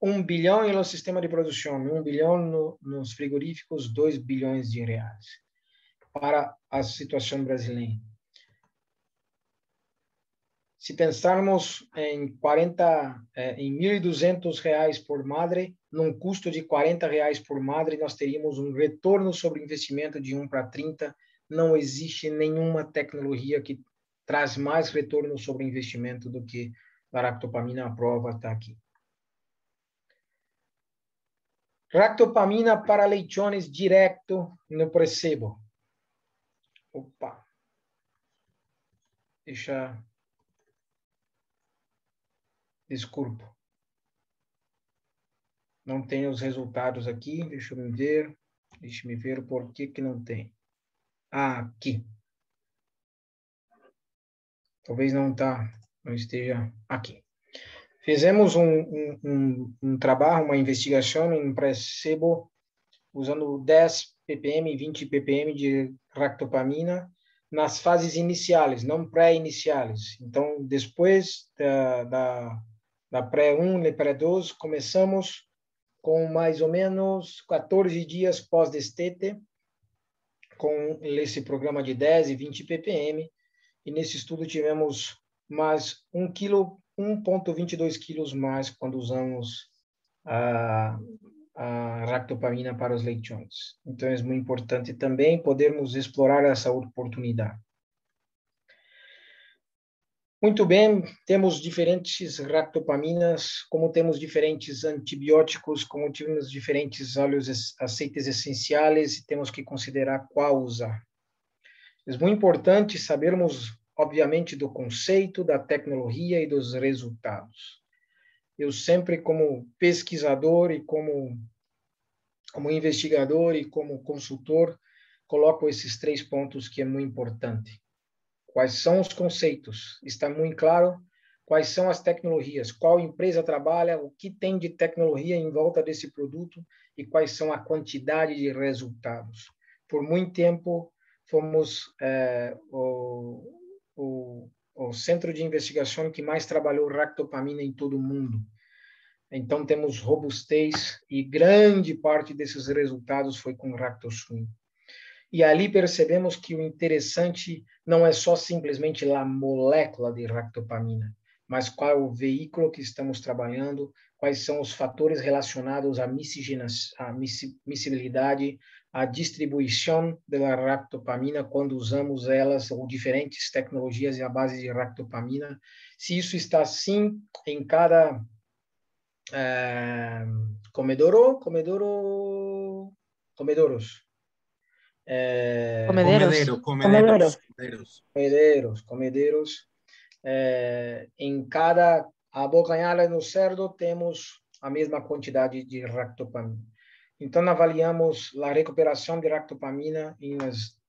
1 bilhão no sistema de produção, 1 bilhão nos frigoríficos, 2 bilhões de reais para a situação brasileira. Se pensarmos em 1.200 reais por madre, num custo de 40 reais por madre, nós teríamos um retorno sobre investimento de 1 para 30. Não existe nenhuma tecnologia que traz mais retorno sobre investimento do que a ractopamina. A prova está aqui. Ractopamina para leitones direto no precebo. Opa. Desculpa. Não tem os resultados aqui. Deixa eu ver. Deixa-me ver por que não tem. Aqui. Talvez não esteja aqui. Fizemos um trabalho, uma investigação em placebo, usando 10 ppm e 20 ppm de ractopamina nas fases iniciais, não pré-iniciais. Então, depois da pré-1 e pré-2, começamos com mais ou menos 14 dias pós-destete, com esse programa de 10 e 20 ppm, e nesse estudo tivemos mais 1,22 quilos mais quando usamos a ractopamina para os leitões. Então, é muito importante também podermos explorar essa oportunidade. Muito bem, temos diferentes ractopaminas, como temos diferentes antibióticos, como temos diferentes óleos, aceites essenciais, e temos que considerar qual usar. É muito importante sabermos, obviamente, do conceito, da tecnologia e dos resultados. Eu sempre, como pesquisador e como investigador e como consultor, coloco esses 3 pontos que é muito importante. Quais são os conceitos? Está muito claro. Quais são as tecnologias? Qual empresa trabalha? O que tem de tecnologia em volta desse produto? E quais são a quantidade de resultados? Por muito tempo, fomos o centro de investigação que mais trabalhou ractopamina em todo o mundo. Então, temos robustez e grande parte desses resultados foi com ractoswing. E ali percebemos que o interessante não é só simplesmente a molécula de ractopamina, mas qual é o veículo que estamos trabalhando, quais são os fatores relacionados à miscibilidade, à distribuição da ractopamina quando usamos elas, ou diferentes tecnologias à base de ractopamina. Se isso está assim em cada comedouros. Comedeiros. Em cada abocanhada no cerdo temos a mesma quantidade de ractopamina. Então, avaliamos a recuperação de ractopamina em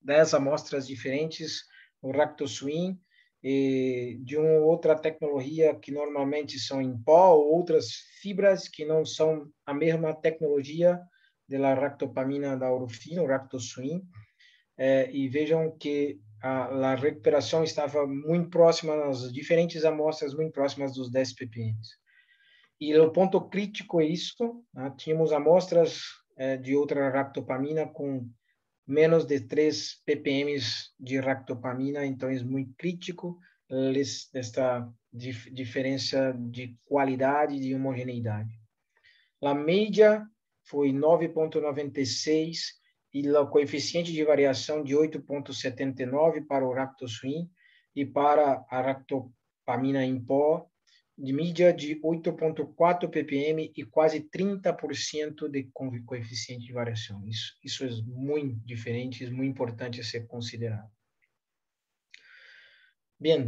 10 amostras diferentes, o ractoswing, e de uma outra tecnologia que normalmente são em pó, ou outras fibras que não são a mesma tecnologia da ractopamina da Orofino, o ractoswing. E vejam que a recuperação estava muito próxima, nas diferentes amostras, muito próximas dos 10 ppm. E o ponto crítico é isso, né? Tínhamos amostras de outra ractopamina com menos de 3 ppm de ractopamina, então é muito crítico esta diferença de qualidade e de homogeneidade. A média foi 9,96 e o coeficiente de variação de 8,79 para o ractoswing e para a ractopamina em pó, de mídia de 8,4 ppm e quase 30% de coeficiente de variação. Isso é muito diferente, é muito importante a ser considerado. Bem,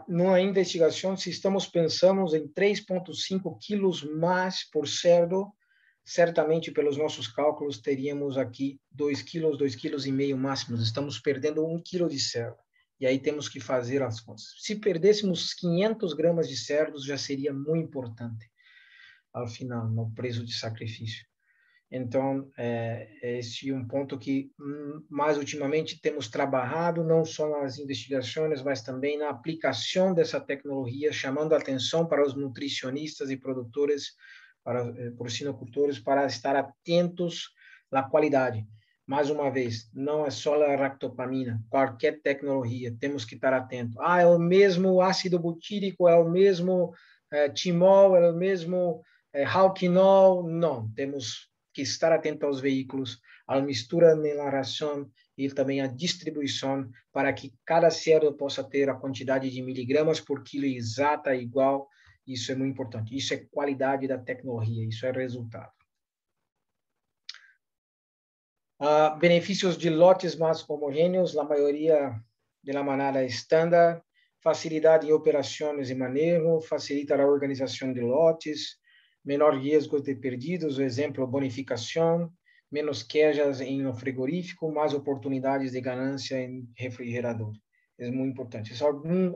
numa investigação, se estamos pensando em 3,5 quilos mais por cerdo, certamente pelos nossos cálculos teríamos aqui 2 quilos, 2,5 quilos máximos. Estamos perdendo 1 quilo de cerdo. E aí temos que fazer as contas. Se perdêssemos 500 gramas de cerdos, já seria muito importante, ao final, no preço de sacrifício. Então, este é um ponto que, mais ultimamente, temos trabalhado, não só nas investigações, mas também na aplicação dessa tecnologia, chamando a atenção para os nutricionistas e produtores, para porcinocultores, para estar atentos à qualidade. Mais uma vez, não é só a ractopamina, qualquer tecnologia, temos que estar atentos. É o mesmo ácido butírico, é o mesmo timol, é o mesmo halquinol. Não, temos que estar atento aos veículos, à mistura na ração e também à distribuição, para que cada cerdo possa ter a quantidade de miligramas por quilo exata, igual. Isso é muito importante. Isso é qualidade da tecnologia, isso é resultado. Benefícios de lotes mais homogêneos, a maioria da manada estándar, facilidade em operações e manejo, facilita a organização de lotes, menor risco de perdidos, exemplo, bonificação, menos quejas em frigorífico, mais oportunidades de ganância em refrigerador. É muito importante. São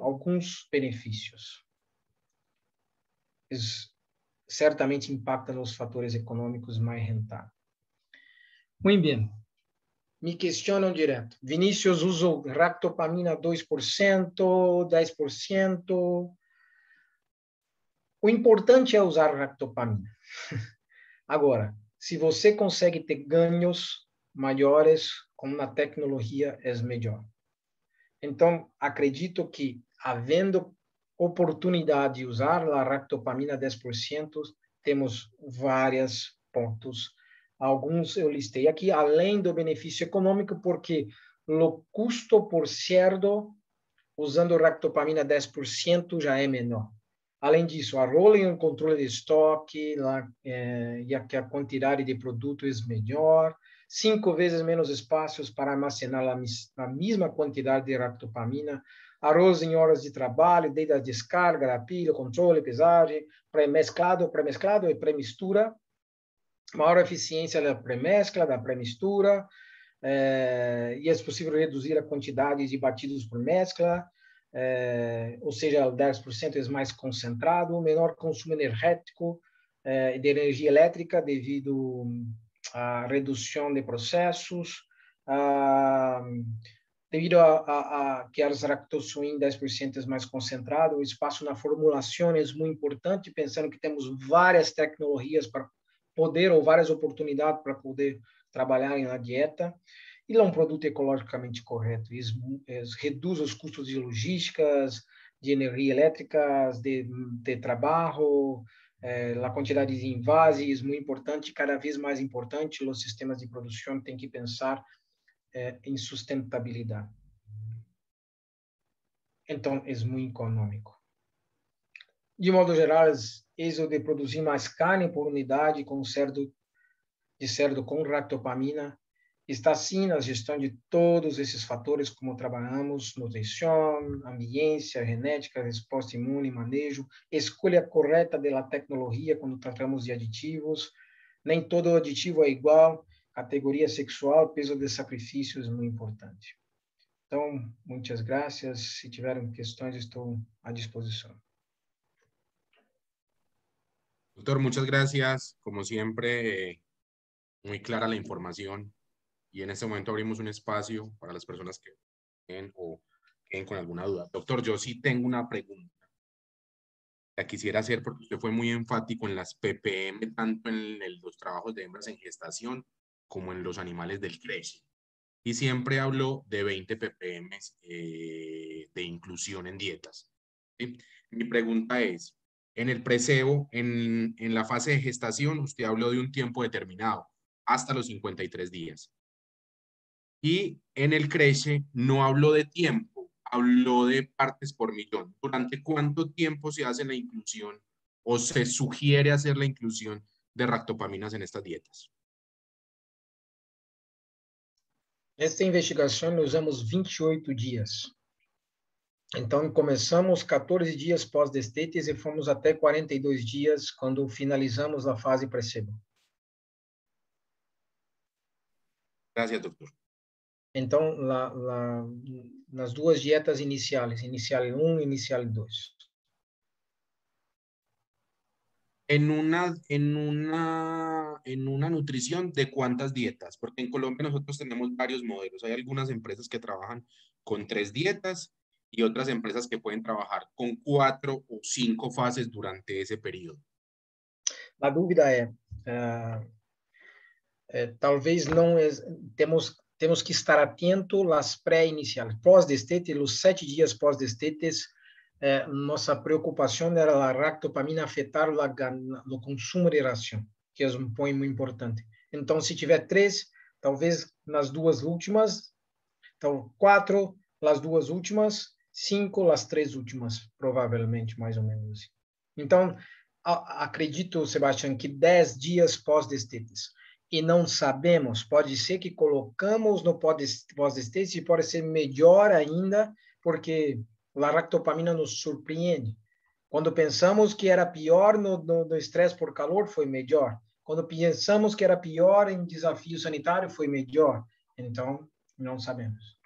alguns benefícios. certamente impacta nos fatores econômicos mais rentáveis. Muito bem. Me questionam direto. Vinícius usa ractopamina 2%, 10%. O importante é usar ractopamina. Agora, se você consegue ter ganhos maiores com a tecnologia, é melhor. Então, acredito que, havendo oportunidade de usar a ractopamina 10%, temos vários pontos. Alguns eu listei aqui, além do benefício econômico, porque o custo por cerdo, usando ractopamina 10%, já é menor. Além disso, a rolling e o controle de estoque, e a quantidade de produto é melhor, 5 vezes menos espaços para armazenar a mesma quantidade de ractopamina, arroz em horas de trabalho, desde a descarga, a pilha, controle, pesagem, pré-mesclado e pré-mistura, maior eficiência da pré-mescla, da pré-mistura, e é possível reduzir a quantidade de batidos por mescla, ou seja, 10% é mais concentrado, menor consumo energético de energia elétrica devido à redução de processos, devido a que as ractosuína 10% é mais concentrado, o espaço na formulação é muito importante, pensando que temos várias tecnologias para poder, ou várias oportunidades para poder trabalhar na dieta, e é um produto ecologicamente correto. Isso reduz os custos de logísticas, de energia elétrica, de trabalho, a quantidade de envases, muito importante, cada vez mais importante, os sistemas de produção têm que pensar em sustentabilidade. Então, é muito econômico. De modo geral, isso de produzir mais carne por unidade de cerdo com ractopamina está sim na gestão de todos esses fatores, como trabalhamos, nutrição, ambiência, genética, resposta imune, manejo, escolha correta da tecnologia quando tratamos de aditivos. Nem todo aditivo é igual, categoria sexual, peso de sacrifício é muito importante. Então, muitas graças. Se tiverem questões, estou à disposição. Doctor, muchas gracias. Como siempre, muy clara la información. Y en este momento abrimos un espacio para las personas que tienen o queden con alguna duda. Doctor, yo sí tengo una pregunta. La quisiera hacer porque usted fue muy enfático en las ppm, tanto en los trabajos de hembras en gestación como en los animales del creche. Y siempre hablo de 20 ppm de inclusión en dietas. ¿Sí? Mi pregunta es, en el precebo, en la fase de gestación, usted habló de un tiempo determinado, hasta los 53 días. Y en el creche no habló de tiempo, habló de partes por millón. ¿Durante cuánto tiempo se hace la inclusión o se sugiere hacer la inclusión de ractopaminas en estas dietas? Nesta investigação, usamos 28 dias. Então, começamos 14 dias pós-destetes e fomos até 42 dias quando finalizamos a fase precebo. Gracias, doctor. Então, nas duas dietas iniciais, inicial 1 e inicial 2. En una nutrición, ¿de cuántas dietas? Porque en Colombia nosotros tenemos varios modelos. Hay algunas empresas que trabajan con 3 dietas y otras empresas que pueden trabajar con 4 o 5 fases durante ese periodo. A dúvida talvez não temos que estar atento às pré-iniciais. Pós-destete, os 7 dias pós-destetes, nossa preocupação era a ractopamina afetar o consumo de ração, que é um ponto muito importante. Então, se tiver 3, talvez nas duas últimas, então 4, as duas últimas, 5, as 3 últimas, provavelmente, mais ou menos. Então, acredito, Sebastião, que 10 dias pós-destetes. E não sabemos, pode ser que colocamos no pós-destete e pode ser melhor ainda, porque a ractopamina nos surpreende. Quando pensamos que era pior no estresse por calor, foi melhor. Quando pensamos que era pior em desafio sanitário, foi melhor. Então, não sabemos.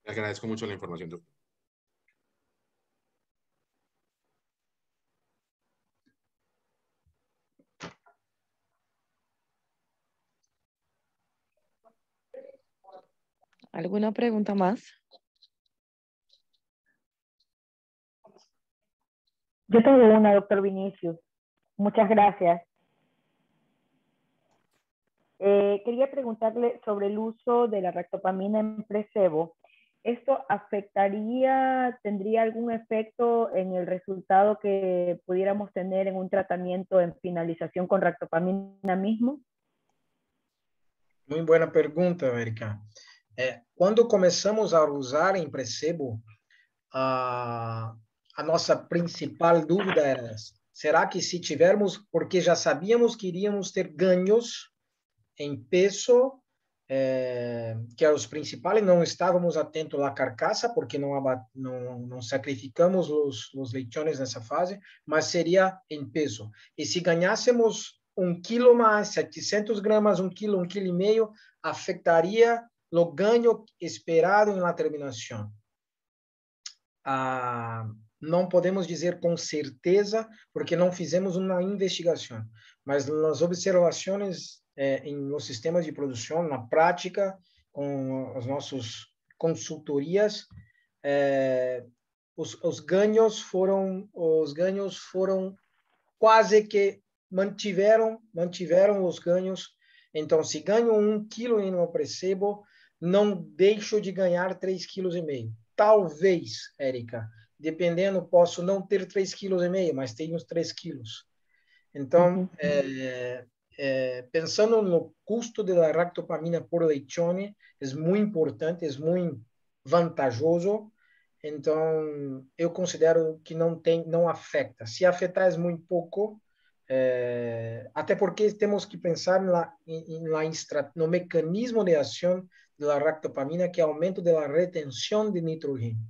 Le agradezco mucho la información, doctor. ¿Alguna pregunta más? Yo tengo una, doctor Vinicius. Muchas gracias. Quería preguntarle sobre el uso de la ractopamina en placebo. ¿Esto tendría algún efecto en el resultado que pudiéramos tener en un tratamiento en finalización con ractopamina mismo? Muy buena pergunta, América. Quando começamos a usar em placebo, a nossa principal dúvida era essa. Será que se tivermos, porque já sabíamos que iríamos ter ganhos em peso, que eram os principais, não estávamos atentos à carcaça, porque não sacrificamos os leitones nessa fase, mas seria em peso. E se ganhássemos 1 quilo mais, 700 gramas, 1 quilo e meio, afetaria o ganho esperado na terminação. Não podemos dizer com certeza, porque não fizemos uma investigação, mas nas observações nos sistemas de produção, na prática, com as nossas consultorias, os ganhos foram quase que mantiveram os ganhos. Então, se ganho 1 quilo no placebo, não deixo de ganhar 3,5 kg. Talvez, Érica, dependendo, posso não ter 3,5 kg, mas tenho os 3 quilos. Então, pensando no custo da ractopamina por leitone, é muito importante, é muito vantajoso. Então, eu considero que não afeta. Se afetar é muito pouco, até porque temos que pensar no mecanismo de ação da ractopamina, que é aumento da retenção de nitrogênio.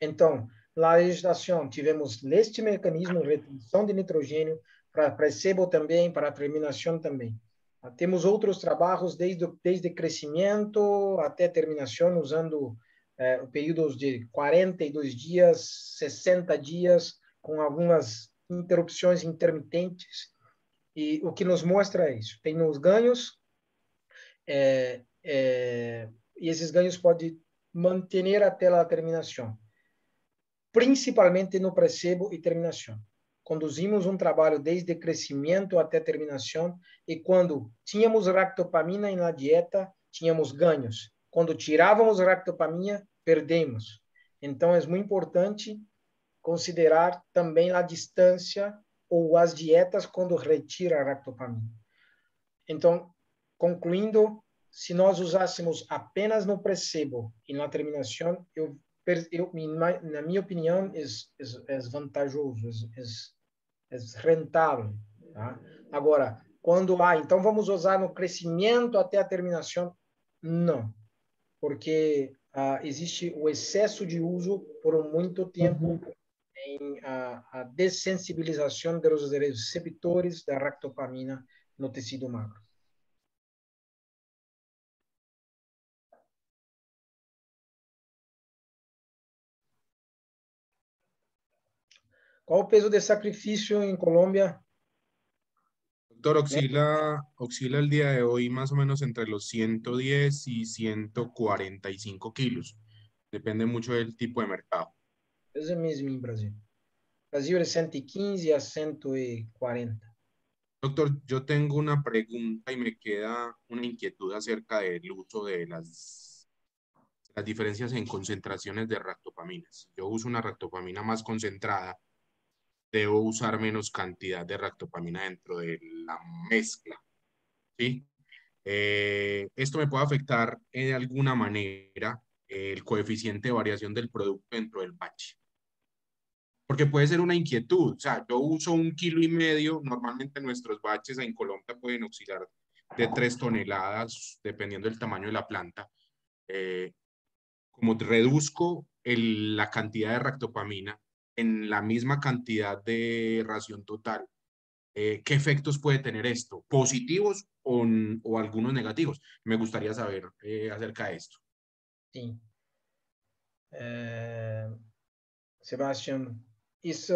Então, na legislação, tivemos neste mecanismo retenção de nitrogênio, para placebo também, para terminação também. Temos outros trabalhos desde crescimento até terminação, usando períodos de 42 dias, 60 dias, com algumas interrupções intermitentes. E o que nos mostra é isso. Tem os ganhos, e esses ganhos podem manter até a terminação, principalmente no placebo e terminação. Conduzimos um trabalho desde crescimento até terminação, e quando tínhamos ractopamina na dieta, tínhamos ganhos. Quando tirávamos ractopamina, perdemos. Então, é muito importante considerar também a distância ou as dietas quando retira a ractopamina. Então, concluindo, se nós usássemos apenas no placebo e na terminação, na minha opinião, é vantajoso, é rentável. Tá? Agora, quando então vamos usar no crescimento até a terminação, não, porque existe o excesso de uso por muito tempo em a dessensibilização dos receptores da ractopamina no tecido magro. Qual o peso de sacrifício em Colômbia? Doctor, oscila el día de hoy más o menos entre los 110 y 145 kilos. Depende mucho del tipo de mercado. É o mesmo em Brasil. Brasil é 115 a 140. Doctor, yo tengo una pregunta y me queda una inquietud acerca del uso de las diferencias en concentraciones de ractopamina. Si yo uso una ractopamina más concentrada, debo usar menos cantidad de ractopamina dentro de la mezcla, ¿sí? Esto me puede afectar de alguna manera el coeficiente de variación del producto dentro del batch. Porque puede ser una inquietud. O sea, yo uso 1,5 kilos. Normalmente nuestros batches en Colombia pueden oscilar de 3 toneladas, dependiendo del tamaño de la planta. Como reduzco la cantidad de ractopamina en la misma cantidad de ración total, ¿qué efectos puede tener esto? ¿Positivos o algunos negativos? Me gustaría saber acerca de esto. Sim. Sebastião, isso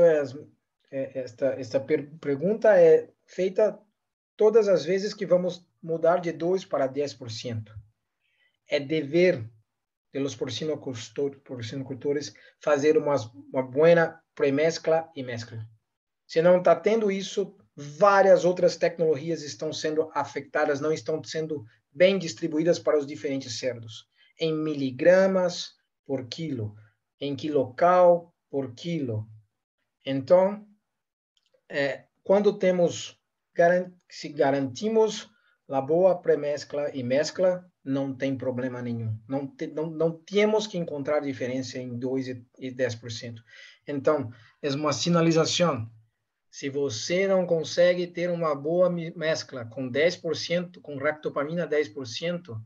esta pergunta é feita todas as vezes que vamos mudar de 2% para 10%. é dever dos porcinocultores fazer uma boa pré-mescla e mescla. Se não está tendo isso, várias outras tecnologias estão sendo afetadas, não estão sendo bem distribuídas para os diferentes cerdos. Em miligramas por quilo, em quilocal por quilo. Então, quando se garantimos a boa pré-mescla e mescla, não tem problema nenhum. Não temos que encontrar diferença em 2% e 10%. Então, é uma sinalização. Se você não consegue ter uma boa mescla com 10%, com ractopamina 10%,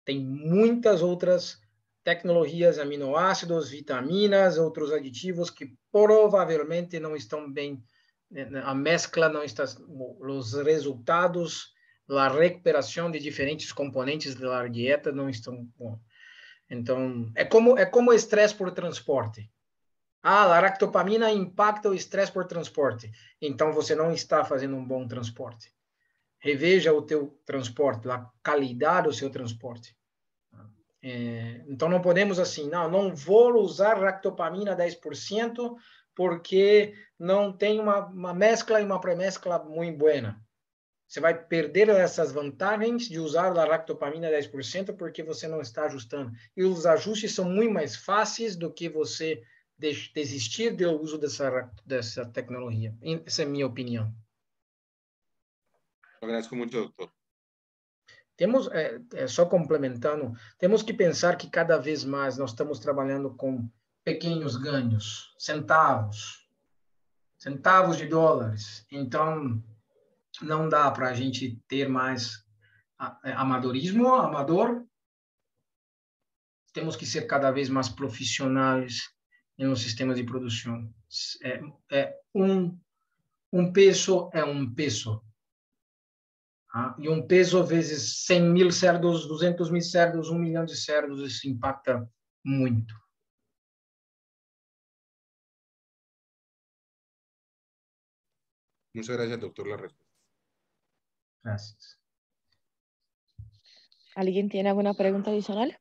tem muitas outras tecnologias, aminoácidos, vitaminas, outros aditivos que provavelmente não estão bem, a mescla não está, os resultados, a recuperação de diferentes componentes da dieta não estão bom. Então, é como estresse por transporte. A lactopamina impacta o estresse por transporte. Então, você não está fazendo um bom transporte. Reveja o teu transporte, a qualidade do seu transporte. Então, não podemos assim, não vou usar lactopamina 10% porque não tem uma mescla e uma pré-mescla muito boa. Você vai perder essas vantagens de usar a lactopamina 10% porque você não está ajustando. E os ajustes são muito mais fáceis do que você desistir do uso dessa tecnologia. Essa é a minha opinião. Agradeço muito, doutor. Temos, só complementando, temos que pensar que cada vez mais nós estamos trabalhando com pequenos ganhos, centavos de dólares. Então, não dá para a gente ter mais amador. Temos que ser cada vez mais profissionais no sistema de produção. Um peso é um peso. E um peso vezes 100.000 cerdos, 200.000 cerdos, 1 milhão de cerdos, isso impacta muito. Muchas gracias, doctor, la respuesta. Gracias. ¿Alguien tiene alguna pregunta adicional?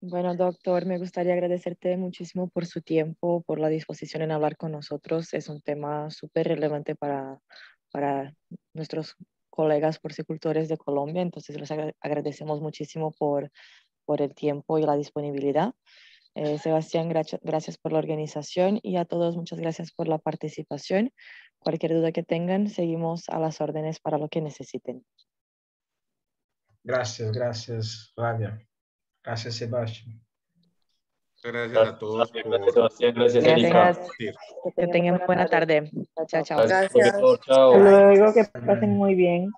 Bueno, doctor, me gustaría agradecerte muchísimo por su tiempo, por la disposición en hablar con nosotros. Es un tema súper relevante para nuestros colegas porcicultores de Colombia, entonces les agradecemos muchísimo por el tiempo y la disponibilidad. Sebastián, gracias por la organización y a todos muchas gracias por la participación. Cualquier duda que tengan, seguimos a las órdenes para lo que necesiten. Gracias, Flavia. Gracias, Sebastián. Gracias a todos. Gracias, Sebastián. Gracias, Erika. Gracias. Que tengan buena tarde. Chao, chao. Gracias, Gracias. profesor. Chao. Hasta luego, que pasen muy bien.